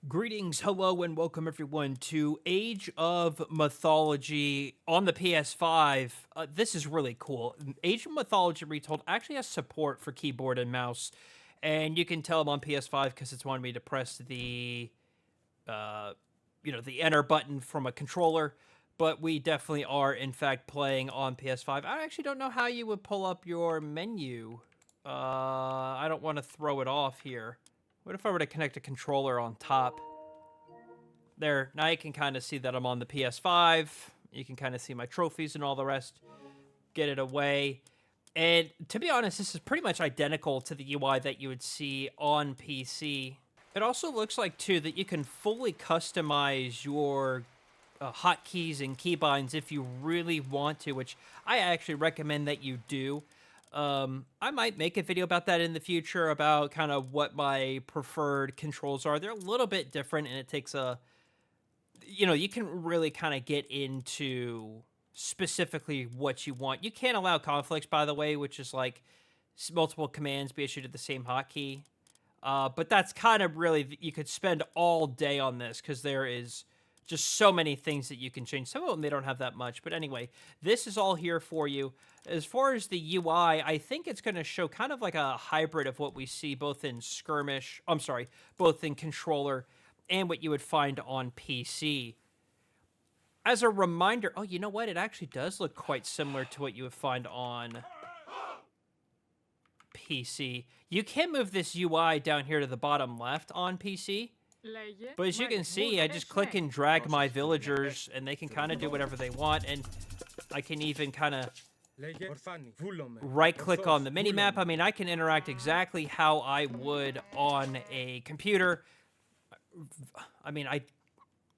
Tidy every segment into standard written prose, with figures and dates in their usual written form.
Greetings, hello, and welcome everyone to Age of Mythology on the PS5. This is really cool. Age of Mythology Retold actually has support for keyboard and mouse, and you can tell I'm on PS5 because it's wanting me to press the enter button from a controller. But we definitely are, in fact, playing on PS5. I actually don't know how you would pull up your menu. I don't want to throw it off here. What if I were to connect a controller on top? There, now you can kind of see that I'm on the PS5. You can kind of see my trophies and all the rest. Get it away. And to be honest, this is pretty much identical to the UI that you would see on PC. It also looks like, too, that you can fully customize your hotkeys and keybinds if you really want to, which I actually recommend that you do. I might make a video about that in the future, about kind of what my preferred controls are. They're a little bit different, and it takes you can really kind of get into specifically what you want. You can't allow conflicts, by the way, which is like multiple commands be issued to the same hotkey. But that's kind of really, you could spend all day on this because there is just so many things that you can change. Some of them, they don't have that much. But anyway, this is all here for you. As far as the UI, I think it's going to show kind of like a hybrid of what we see both in both in controller and what you would find on PC. As a reminder, oh, you know what? It actually does look quite similar to what you would find on PC. You can move this UI down here to the bottom left on PC. But as you can see, I just click and drag my villagers, and they can kind of do whatever they want, and I can even kind of right-click on the mini-map. I mean, I can interact exactly how I would on a computer. I mean,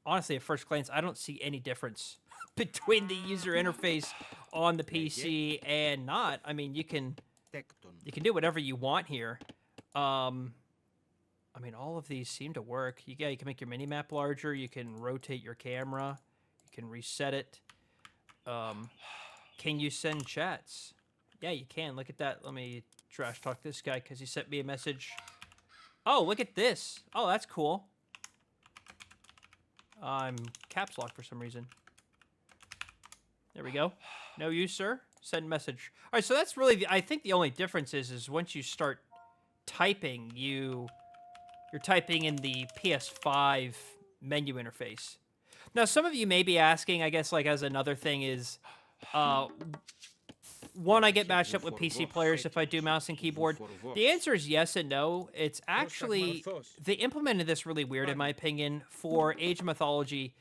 honestly, at first glance, I don't see any difference between the user interface on the PC and not. I mean, you can do whatever you want here. I mean, all of these seem to work. You can make your mini-map larger. You can rotate your camera. You can reset it. Can you send chats? Yeah, you can. Look at that. Let me trash talk this guy because he sent me a message. Oh, look at this. Oh, that's cool. I'm caps lock for some reason. There we go. No use, sir. Send message. All right, so that's really, I think the only difference is once you start typing, you're typing in the PS5 menu interface. Now, some of you may be asking, I guess, like as another thing is, one, I get matched up with PC players if I do mouse and keyboard. The answer is yes and no. It's actually, they implemented this really weird, in my opinion, for Age of Mythology.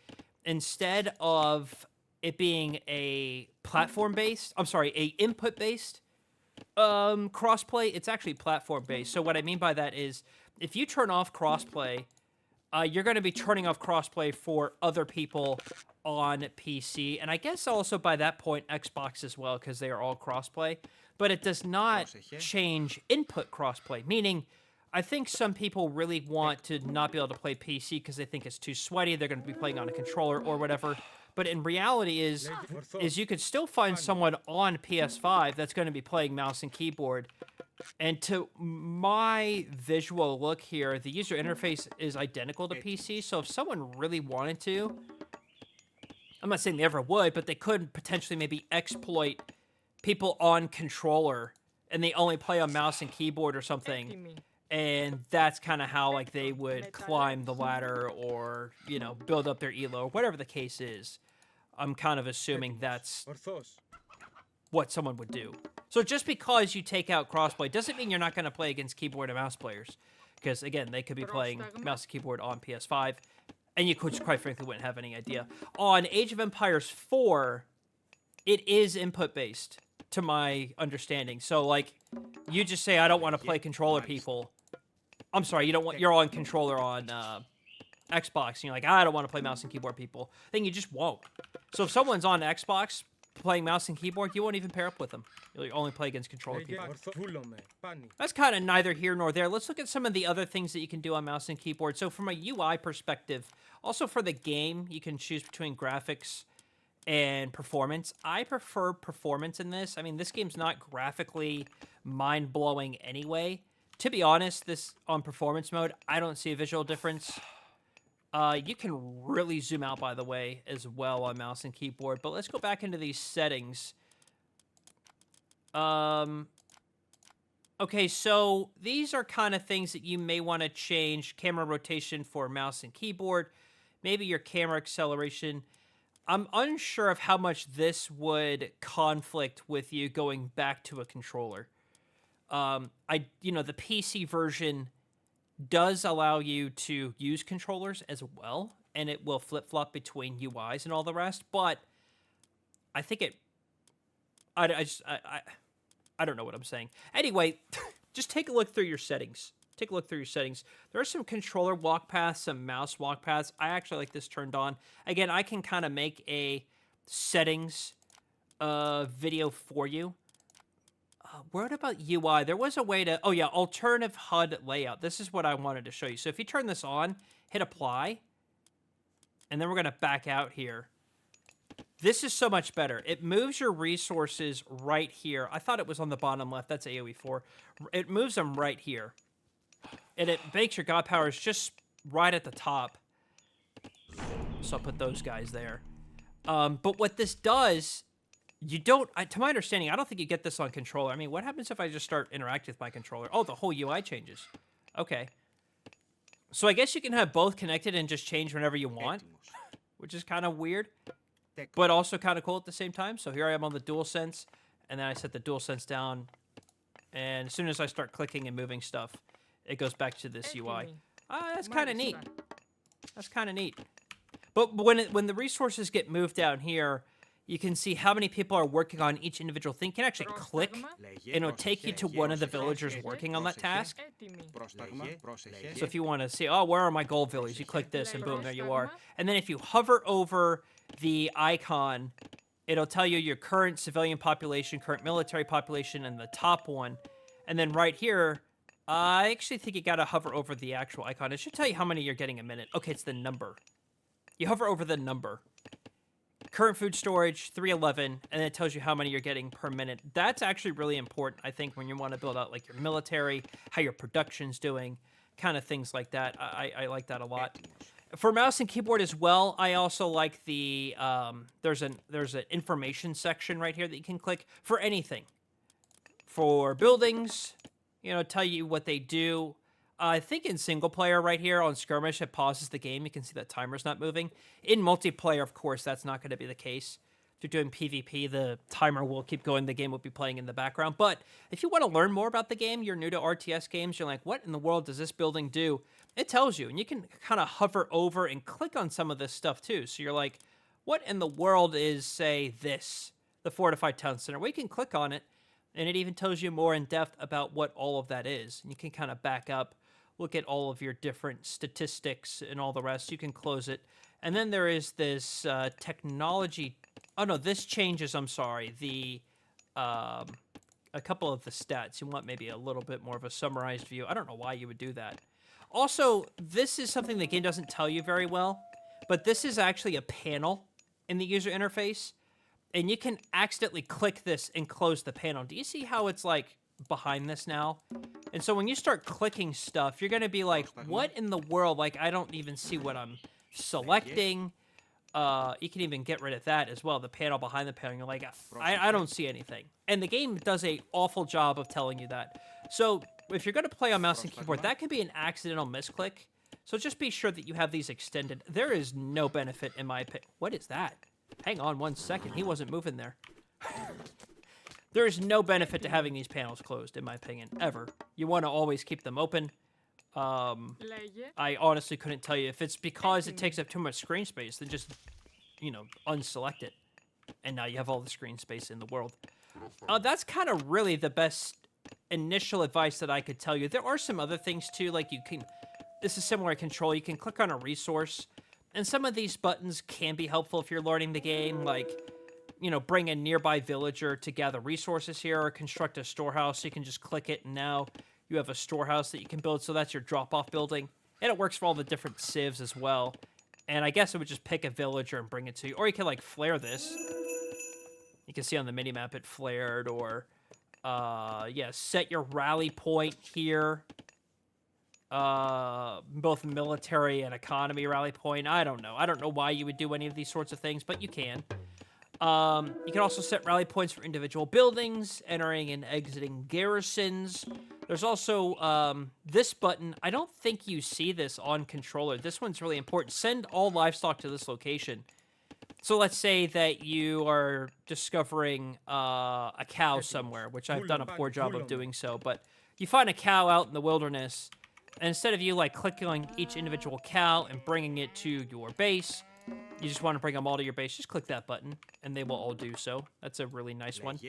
Instead of it being a input-based crossplay, it's actually platform-based. So what I mean by that is, if you turn off crossplay, you're going to be turning off crossplay for other people on PC, and I guess also by that point Xbox as well, because they are all crossplay. But it does not change input crossplay, meaning I think some people really want to not be able to play PC because they think it's too sweaty. They're going to be playing on a controller or whatever. But in reality is you could still find someone on PS5 that's going to be playing mouse and keyboard. And to my visual look here, the user interface is identical to PC. So if someone really wanted to, I'm not saying they ever would, but they could potentially maybe exploit people on controller and they only play on mouse and keyboard or something. And that's kind of how like they would climb the ladder or, build up their elo or whatever the case is. I'm kind of assuming that's what someone would do. So just because you take out crossplay doesn't mean you're not going to play against keyboard and mouse players. Because, again, they could be playing mouse and keyboard on PS5, and you could, quite frankly, wouldn't have any idea. On Age of Empires 4, it is input-based, to my understanding. So, like, you just say, I don't want to play controller people. I'm sorry, you're on controller on Xbox, and you're like, I don't want to play mouse and keyboard people. Then you just won't. So if someone's on Xbox playing mouse and keyboard, you won't even pair up with them. You'll only play against controller people. That's kind of neither here nor there. Let's look at some of the other things that you can do on mouse and keyboard. So from a UI perspective, also for the game, you can choose between graphics and performance. I prefer performance in this. I mean, this game's not graphically mind-blowing anyway. To be honest, this on performance mode, I don't see a visual difference. You can really zoom out, by the way, as well on mouse and keyboard. But let's go back into these settings. Okay, so these are kind of things that you may want to change. Camera rotation for mouse and keyboard. Maybe your camera acceleration. I'm unsure of how much this would conflict with you going back to a controller. The PC version does allow you to use controllers as well, and it will flip-flop between UIs and all the rest, but I think I don't know what I'm saying. Anyway, just take a look through your settings. Take a look through your settings. There are some controller walk paths, some mouse walk paths. I actually like this turned on. Again, I can kind of make a settings video for you. What about UI? There was a way to... Oh, yeah, alternative HUD layout. This is what I wanted to show you. So if you turn this on, hit apply, and then we're going to back out here. This is so much better. It moves your resources right here. I thought it was on the bottom left. That's AoE 4. It moves them right here. And it makes your god powers just right at the top. So I'll put those guys there. But what this does... You don't, to my understanding, I don't think you get this on controller. I mean, what happens if I just start interacting with my controller? Oh, the whole UI changes. Okay. So I guess you can have both connected and just change whenever you want, which is kind of weird, but also kind of cool at the same time. So here I am on the DualSense, and then I set the DualSense down, and as soon as I start clicking and moving stuff, it goes back to this UI. That's kind of neat. That's kind of neat. But when the resources get moved down here, you can see how many people are working on each individual thing. You can actually click, and it'll take you to one of the villagers working on that task. So if you want to see, oh, where are my gold villagers? You click this, and boom, there you are. And then if you hover over the icon, it'll tell you your current civilian population, current military population, and the top one. And then right here, I actually think you got to hover over the actual icon. It should tell you how many you're getting a minute. Okay, it's the number. You hover over the number. Current food storage, 311, and it tells you how many you're getting per minute. That's actually really important, I think, when you want to build out like your military, how your production's doing, kind of things like that. I like that a lot. For mouse and keyboard as well, I also like the there's an information section right here that you can click for anything. For buildings, tell you what they do. I think in single player right here on skirmish, it pauses the game. You can see that timer's not moving. In multiplayer, of course, that's not going to be the case. If you're doing PvP, the timer will keep going. The game will be playing in the background. But if you want to learn more about the game, you're new to RTS games, you're like, what in the world does this building do? It tells you, and you can kind of hover over and click on some of this stuff too. So you're like, what in the world is, say, this? The fortified town center. Well, you can click on it, and it even tells you more in depth about what all of that is. And you can kind of back up, look at all of your different statistics and all the rest. You can close it. And then there is this technology. Oh, no, this changes, I'm sorry, a couple of the stats. You want maybe a little bit more of a summarized view. I don't know why you would do that. Also, this is something the game doesn't tell you very well, but this is actually a panel in the user interface, and you can accidentally click this and close the panel. Do you see how it's like behind this now? And so when you start clicking stuff, you're going to be like, what in the world? Like, I don't even see what I'm selecting. You can even get rid of that as well, the panel behind the panel. You're like, I don't see anything. And the game does an awful job of telling you that. So if you're going to play on mouse and keyboard, that could be an accidental misclick. So just be sure that you have these extended. There is no benefit in my opinion. What is that? Hang on 1 second. He wasn't moving there. There is no benefit to having these panels closed, in my opinion, ever. You want to always keep them open. I honestly couldn't tell you if it's because it takes up too much screen space, then just, unselect it. And now you have all the screen space in the world. That's kind of really the best initial advice that I could tell you. There are some other things, too, like this is similar to control. You can click on a resource, and some of these buttons can be helpful if you're learning the game, like, bring a nearby villager to gather resources here, or construct a storehouse. So you can just click it, and now you have a storehouse that you can build. So that's your drop-off building. And it works for all the different civs as well. And I guess it would just pick a villager and bring it to you. Or you can, like, flare this. You can see on the minimap it flared. Or, set your rally point here. both military and economy rally point. I don't know. I don't know why you would do any of these sorts of things, but you can. You can also set rally points for individual buildings, entering and exiting garrisons. There's also this button. I don't think you see this on controller. This one's really important. Send all livestock to this location. So let's say that you are discovering a cow somewhere, which I've done a poor job of doing so, but you find a cow out in the wilderness, and instead of you like clicking on each individual cow and bringing it to your base, you just want to bring them all to your base, just click that button, and they will all do so. That's a really nice one.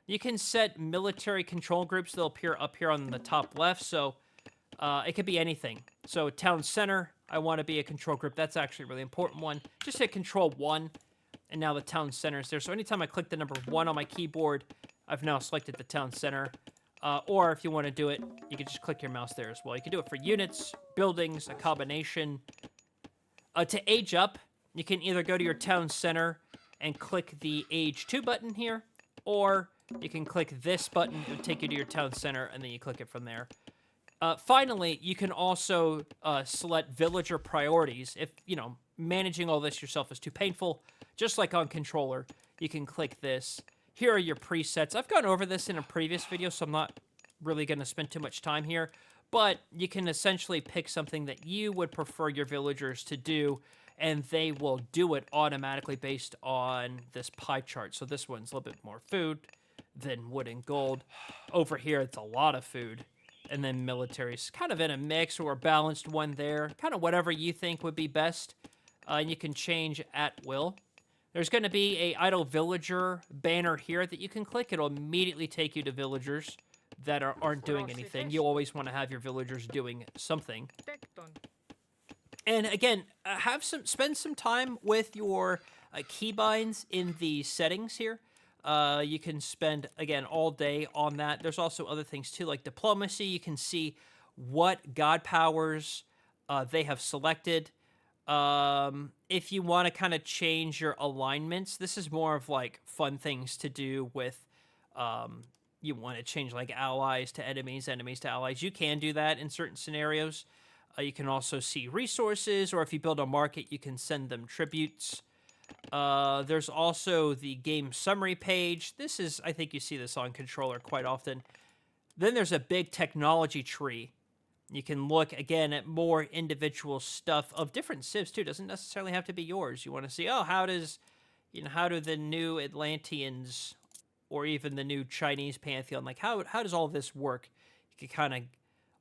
You can set military control groups. They'll appear up here on the top left, so it could be anything. So town center, I want to be a control group. That's actually a really important one. Just hit control 1, and now the town center is there. So anytime I click the number 1 on my keyboard, I've now selected the town center. Or if you want to do it, you can just click your mouse there as well. You can do it for units, buildings, a combination. To age up, you can either go to your town center and click the age 2 button here, or you can click this button. It will take you to your town center, and then you click it from there. Finally, you can also select villager priorities. If, managing all this yourself is too painful, just like on controller, you can click this. Here are your presets. I've gone over this in a previous video, so I'm not really going to spend too much time here, but you can essentially pick something that you would prefer your villagers to do, and they will do it automatically based on this pie chart. So this one's a little bit more food than wood and gold. Over here, it's a lot of food. And then military is kind of in a mix or a balanced one there. Kind of whatever you think would be best. And you can change at will. There's going to be a idle villager banner here that you can click. It'll immediately take you to villagers that aren't doing anything. You always want to have your villagers doing something. And again, spend some time with your keybinds in the settings here. You can spend, again, all day on that. There's also other things, too, like diplomacy. You can see what god powers they have selected. If you want to kind of change your alignments, this is more of, like, fun things to do with, you want to change, like, allies to enemies, enemies to allies. You can do that in certain scenarios. You can also see resources, or if you build a market, you can send them tributes. There's also the game summary page. This is, I think you see this on controller quite often. Then there's a big technology tree. You can look, again, at more individual stuff of different civs, too. It doesn't necessarily have to be yours. You want to see, how do the new Atlanteans or even the new Chinese pantheon, like, how does all this work? You can kind of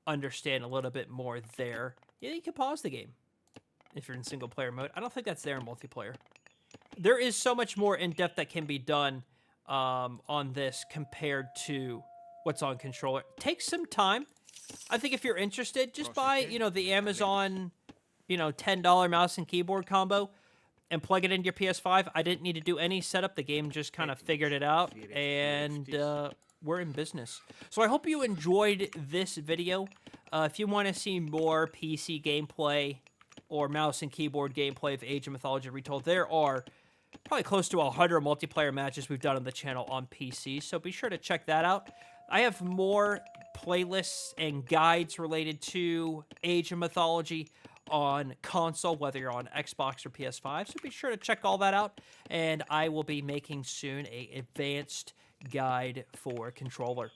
understand a little bit more there. Yeah, you can pause the game if you're in single-player mode. I don't think that's there in multiplayer. There is so much more in-depth that can be done on this compared to what's on controller. Take some time. I think if you're interested, just buy, the Amazon, $10 mouse and keyboard combo and plug it into your PS5. I didn't need to do any setup. The game just kind of figured it out, and we're in business. So I hope you enjoyed this video. If you want to see more PC gameplay or mouse and keyboard gameplay of Age of Mythology Retold, there are probably close to 100 multiplayer matches we've done on the channel on PC, so be sure to check that out. I have more playlists and guides related to Age of Mythology on console, whether you're on Xbox or PS5, so be sure to check all that out, and I will be making soon an advanced guide for controller.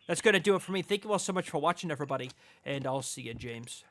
That's going to do it for me. Thank you all so much for watching, everybody, and I'll see you, James.